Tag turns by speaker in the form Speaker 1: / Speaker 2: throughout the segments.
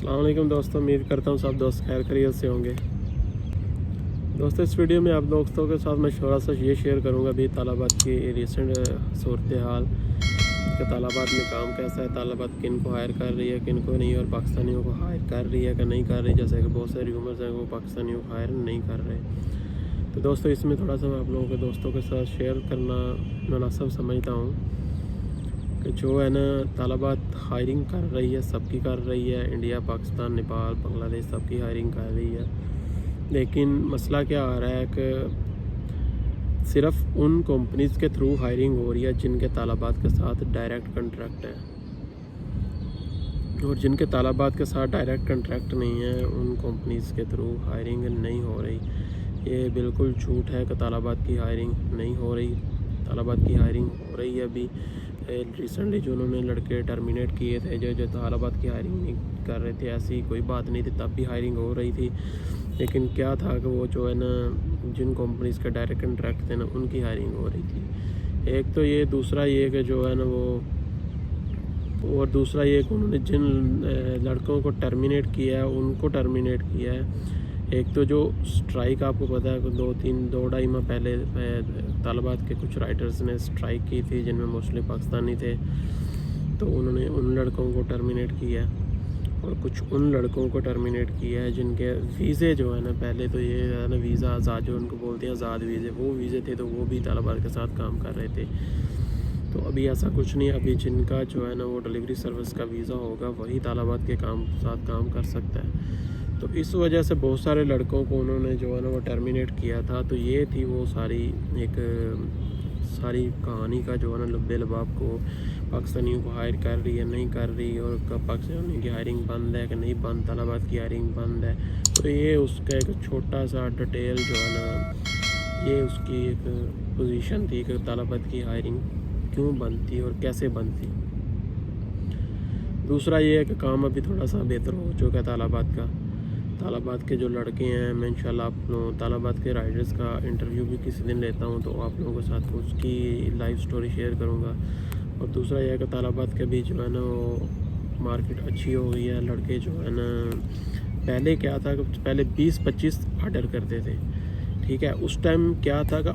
Speaker 1: अस्सलाम वालेकुम दोस्तों, उम्मीद करता हूँ सब दोस्त खैर खैरियत से होंगे। दोस्तों इस वीडियो में आप दोस्तों के साथ मैं थोड़ा सा ये शेयर करूँगा अभी तालाबाद की रिसेंट सूरत हाल कि तालाबाद में काम कैसा है, तालाबाद किन को हायर कर रही है किन को नहीं, और पाकिस्तानियों को हायर कर रही है कि नहीं कर रही। जैसे कि बहुत सारे र्यूमर्स हैं वो पाकिस्तानियों को हायर नहीं कर रहे। तो दोस्तों इसमें थोड़ा सा मैं आप लोगों के दोस्तों के साथ शेयर करना मुनासिब समझता हूँ कि जो है ना तालाबाद हायरिंग कर रही है, सबकी कर रही है, इंडिया, पाकिस्तान, नेपाल, बांग्लादेश सबकी हायरिंग कर रही है। लेकिन मसला क्या आ रहा है कि सिर्फ उन कंपनीज़ के थ्रू हायरिंग हो रही है जिनके तालाबाद के साथ डायरेक्ट कंट्रैक्ट है, और जिनके तालाबाद के साथ डायरेक्ट कंट्रैक्ट नहीं है उन कंपनीज़ के थ्रू हायरिंग नहीं हो रही। ये बिल्कुल झूठ है कि तालाबाद की हायरिंग नहीं हो रही। तालाबाद की हायरिंग हो रही है। अभी रिसेंटली जो उन्होंने लड़के टर्मिनेट किए थे जो तालाबाद की हायरिंग नहीं कर रहे थे, ऐसी कोई बात नहीं थी, तब भी हायरिंग हो रही थी। लेकिन क्या था कि वो जो है ना जिन कंपनीज़ के डायरेक्ट कंट्रैक्ट थे ना उनकी हायरिंग हो रही थी। एक तो ये, दूसरा ये कि जो है ना वो, और दूसरा ये कि उन्होंने जिन लड़कों को टर्मिनेट किया है उनको टर्मिनेट किया है। एक तो जो स्ट्राइक, आपको पता है कि 2-2.5 माह पहले तालाबाद के कुछ राइटर्स ने स्ट्राइक की थी जिनमें मोस्टली पाकिस्तानी थे, तो उन्होंने उन लड़कों को टर्मिनेट किया है। और कुछ उन लड़कों को टर्मिनेट किया है जिनके वीज़े जो है ना, पहले तो ये है ना वीज़ा आज़ाद, जो उनको बोलते हैं आज़ाद वीज़े, वो वीज़े थे तो वो भी तालाबाद के साथ काम कर रहे थे। तो अभी ऐसा कुछ नहीं, अभी जिनका जो है ना वो डिलीवरी सर्विस का वीज़ा होगा वही तालाबाद के साथ काम कर सकता है। तो इस वजह से बहुत सारे लड़कों को उन्होंने जो है ना वो टर्मिनेट किया था। तो ये थी वो सारी कहानी का जो है ना लब्बे लबाब को पाकिस्तानियों को हायर कर रही है नहीं कर रही, और कब पाकिस्तानियों की हायरिंग बंद है कि नहीं बंद, तालाबाद की हायरिंग बंद है। तो ये उसका एक छोटा सा डिटेल जो है ना, ये उसकी एक पोजीशन थी कि तालाबाद की हायरिंग क्यों बंद थी और कैसे बंद थी। दूसरा ये है कि काम अभी थोड़ा सा बेहतर हो चुका है तालाबाद का। तालाबाद के जो लड़के हैं, मैं इंशाल्लाह आप लोगों तालाबाद के राइडर्स का इंटरव्यू भी किसी दिन लेता हूं तो आप लोगों के साथ उसकी लाइव स्टोरी शेयर करूंगा। और दूसरा यह है कि तालाबाद के भी जो है ना वो मार्केट अच्छी हो गई है। लड़के जो है ना, पहले क्या था कि पहले 20-25 ऑर्डर करते थे, ठीक है। उस टाइम क्या था कि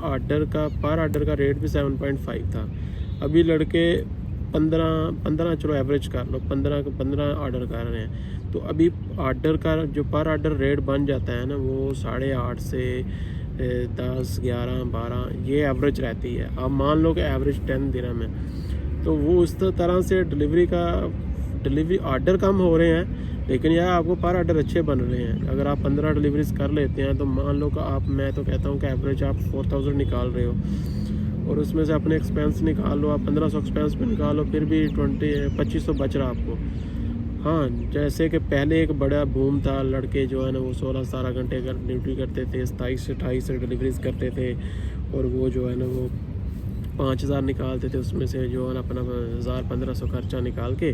Speaker 1: पर ऑर्डर का रेट भी 7.5 था। अभी लड़के 15 चलो एवरेज कर लो, 15 ऑर्डर कर रहे हैं। तो अभी ऑर्डर का जो पर ऑर्डर रेट बन जाता है ना वो 8.5 से 10, 11, 12 ये एवरेज रहती है। आप मान लो कि एवरेज 10 दिरहम है। तो वो इस तरह से डिलीवरी ऑर्डर कम हो रहे हैं, लेकिन यार आपको पर ऑर्डर अच्छे बन रहे हैं। अगर आप 15 डिलीवरीज कर लेते हैं तो मान लो कि मैं तो कहता हूँ कि एवरेज आप 4000 निकाल रहे हो, और उसमें से अपने एक्सपेंस निकाल लो, आप 1500 एक्सपेंस पे निकालो, फिर भी 2500 बच रहा आपको। हाँ, जैसे कि पहले एक बड़ा बूम था, लड़के जो है ना वो 16-17 घंटे का ड्यूटी करते थे, 27 से 28 डिलीवरीज करते थे, और वो जो है ना वो 5000 निकालते थे, उसमें से जो है ना अपना 1000-1500 खर्चा निकाल के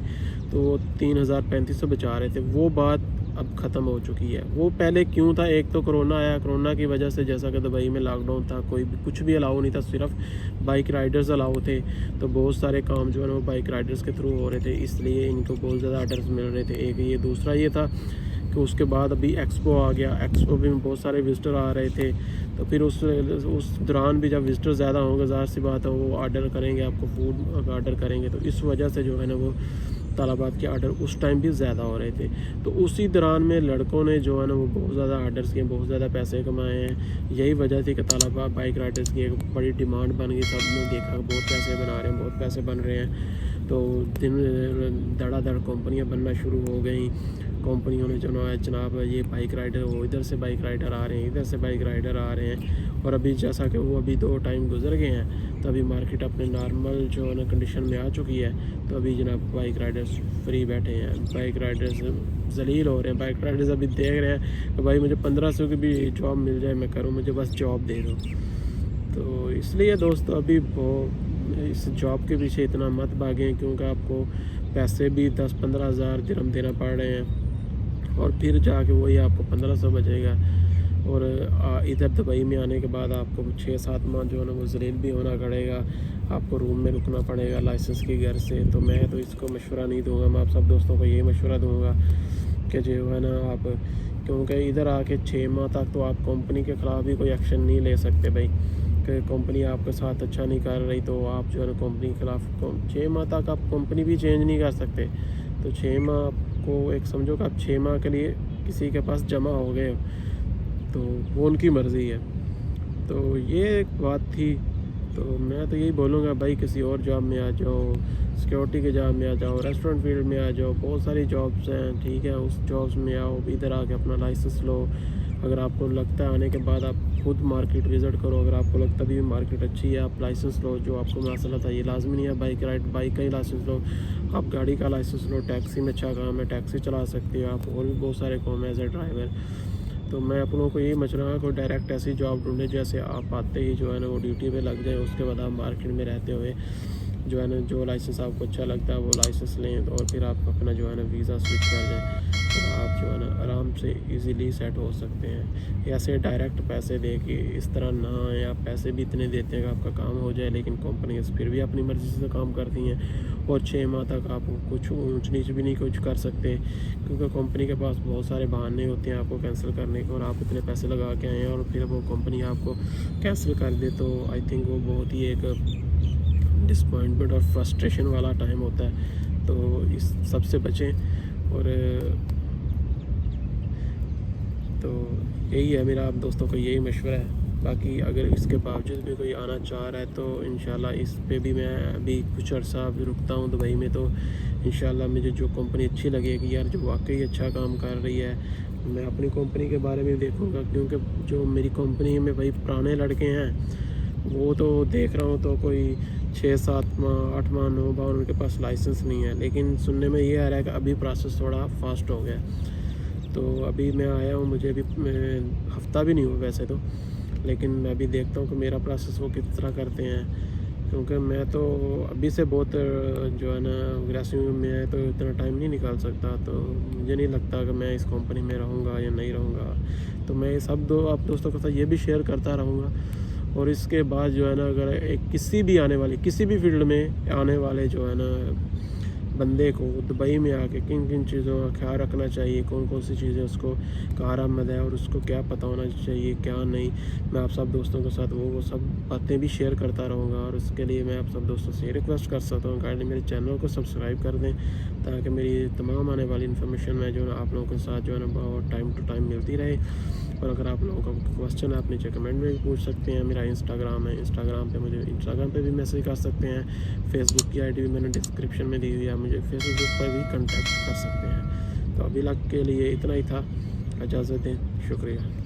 Speaker 1: तो 3000-3500 बचा रहे थे। वो बात अब ख़त्म हो चुकी है। वो पहले क्यों था, एक तो कोरोना आया, कोरोना की वजह से जैसा कि दुबई में लॉकडाउन था, कुछ भी अलाउ नहीं था, सिर्फ बाइक राइडर्स अलाउ थे। तो बहुत सारे काम जो है ना वो बाइक राइडर्स के थ्रू हो रहे थे, इसलिए इनको बहुत ज़्यादा ऑर्डर्स मिल रहे थे। एक ये, दूसरा ये था कि उसके बाद अभी एक्सपो आ गया, एक्सपो भी में बहुत सारे विजिटर आ रहे थे। तो फिर उस दौरान भी जब विजिटर ज़्यादा होंगे, ज़ाहिर सी बात है वो ऑर्डर करेंगे, आपको फूड ऑर्डर करेंगे। तो इस वजह से जो है ना वो तालाबाद के ऑर्डर उस टाइम भी ज़्यादा हो रहे थे। तो उसी दौरान में लड़कों ने जो है ना वो बहुत ज़्यादा ऑर्डर्स किए, बहुत ज़्यादा पैसे कमाए हैं। यही वजह थी कि तालाबाद बाइक राइडर्स की एक बड़ी डिमांड बन गई। सबने देखा बहुत पैसे बना रहे हैं, बहुत पैसे बन रहे हैं। तो दिन धड़ाधड़ कंपनियां बनना शुरू हो गई। कंपनियों ने जनाब ये बाइक राइडर, वो इधर से बाइक राइडर आ रहे हैं, इधर से बाइक राइडर आ रहे हैं। और अभी जैसा कि वो अभी 2 टाइम गुजर गए हैं, तो अभी मार्केट अपने नॉर्मल जो है ना कंडीशन में आ चुकी है। तो अभी जनाब बाइक राइडर्स फ्री बैठे हैं, बाइक राइडर्स जलील हो रहे हैं। बाइक राइडर्स अभी देख रहे हैं कि भाई मुझे 1500 की भी जॉब मिल जाए मैं करूँ, मुझे बस जॉब दे दो। तो इसलिए दोस्तों अभी इस जॉब के पीछे इतना मत भागें, क्योंकि आपको पैसे भी 10-15 हज़ार दिरहम देना पड़ रहे हैं, और फिर जाके वही आपको 1500 बचेगा। और इधर दुबई में आने के बाद आपको 6-7 माह जो है ना वो जलील भी होना पड़ेगा, आपको रूम में रुकना पड़ेगा लाइसेंस की घर से। तो मैं तो इसको मशवरा नहीं दूंगा, मैं आप सब दोस्तों को ये मशवरा दूंगा कि जो है ना आप, क्योंकि इधर आके 6 माह तक तो आप कंपनी के ख़िलाफ़ भी कोई एक्शन नहीं ले सकते भाई, कि कंपनी आपके साथ अच्छा नहीं कर रही तो आप जो है ना कंपनी के ख़िलाफ़ 6 माह तक आप कंपनी भी चेंज नहीं कर सकते। तो 6 माह आपको एक समझो कि आप 6 माह के लिए किसी के पास जमा हो गए हो, तो वो उनकी मर्ज़ी है। तो ये एक बात थी। तो मैं तो यही बोलूँगा भाई, किसी और जॉब में आ जाओ, सिक्योरिटी के जॉब में आ जाओ, रेस्टोरेंट फील्ड में आ जाओ, बहुत सारी जॉब्स हैं, ठीक है, उस जॉब्स में आओ, इधर आके अपना लाइसेंस लो। अगर आपको लगता है आने के बाद आप खुद मार्केट विज़िट करो, अगर आपको लगता भी मार्केट अच्छी है, आप लाइसेंस लो। जो आपको मसला था, ये लाजमी नहीं है बाइक का ही लाइसेंस लो, आप गाड़ी का लाइसेंस लो। टैक्सी में अच्छा काम है, टैक्सी चला सकते हो आप, और भी बहुत सारे काम है एज ए ड्राइवर। तो मैं आप लोगों को यही मशवरा, कोई डायरेक्ट ऐसी जॉब ढूंढे जैसे आप आते ही जो है ना वो ड्यूटी पे लग जाए, उसके बाद आप मार्केट में रहते हुए जो है ना जो लाइसेंस आपको अच्छा लगता है वो लाइसेंस लें, और फिर आप अपना जो है ना वीज़ा स्विच कर दें, तो आप जो है ना आराम से इजीली सेट हो सकते हैं। ऐसे डायरेक्ट पैसे दे के इस तरह ना आए, आप पैसे भी इतने देते हैं कि आपका काम हो जाए, लेकिन कंपनी फिर भी अपनी मर्ज़ी से काम करती हैं, और 6 माह तक आप कुछ ऊँच नीच भी नहीं कुछ कर सकते, क्योंकि कंपनी के पास बहुत सारे बहाने होते हैं आपको कैंसिल करने के, और आप इतने पैसे लगा के आए हैं और फिर वो कंपनी आपको कैंसिल कर दे, तो आई थिंक वो बहुत ही एक डिसपॉइंटमेंट और फ्रस्ट्रेशन वाला टाइम होता है। तो इस सबसे बचें, और तो यही है मेरा आप दोस्तों को यही मशवरा है। बाकी अगर इसके बावजूद भी कोई आना चाह रहा है तो इंशाल्लाह इस पे भी मैं अभी कुछ अर्सा भी रुकता हूँ दुबई में, तो इंशाल्लाह मुझे जो कंपनी अच्छी लगेगी यार, जो वाकई अच्छा काम कर रही है, मैं अपनी कंपनी के बारे में देखूँगा, क्योंकि जो मेरी कंपनी में भाई पुराने लड़के हैं वो तो देख रहा हूँ तो कोई 6-7 माह 8 माह 9 माह उनके पास लाइसेंस नहीं है, लेकिन सुनने में ये आ रहा है कि अभी प्रोसेस थोड़ा फास्ट हो गया। तो अभी मैं आया हूँ, मुझे अभी हफ़्ता भी नहीं हुआ वैसे तो, लेकिन मैं अभी देखता हूँ कि मेरा प्रोसेस वो किस तरह करते हैं, क्योंकि मैं तो अभी से बहुत जो है ना अग्रेसिव में तो इतना टाइम नहीं निकाल सकता। तो मुझे नहीं लगता कि मैं इस कंपनी में रहूँगा या नहीं रहूँगा। तो मैं ये सब आप दोस्तों के साथ ये भी शेयर करता रहूँगा। और इसके बाद जो है ना अगर एक किसी भी फील्ड में आने वाले जो है ना बंदे को दुबई में आके किन किन चीज़ों का ख्याल रखना चाहिए, कौन कौन सी चीज़ें उसको कारआमद है और उसको क्या पता होना चाहिए क्या नहीं, मैं आप सब दोस्तों के साथ वो सब बातें भी शेयर करता रहूँगा। और उसके लिए मैं आप सब दोस्तों से रिक्वेस्ट कर सकता हूँ काइंडली मेरे चैनल को सब्सक्राइब कर दें, ताकि मेरी तमाम आने वाली इन्फॉर्मेशन मैं जो है आप लोगों के साथ जो है ना बहुत टाइम टू टाइम मिलती रहे। और अगर आप लोगों का क्वेश्चन है आप नीचे कमेंट में भी पूछ सकते हैं। मेरा इंस्टाग्राम है, इंस्टाग्राम पे भी मैसेज कर सकते हैं। फेसबुक की आईडी भी मैंने डिस्क्रिप्शन में दी हुई है, मुझे फेसबुक पर भी कांटेक्ट कर सकते हैं। तो अभी तक के लिए इतना ही था, इजाज़त दें, शुक्रिया।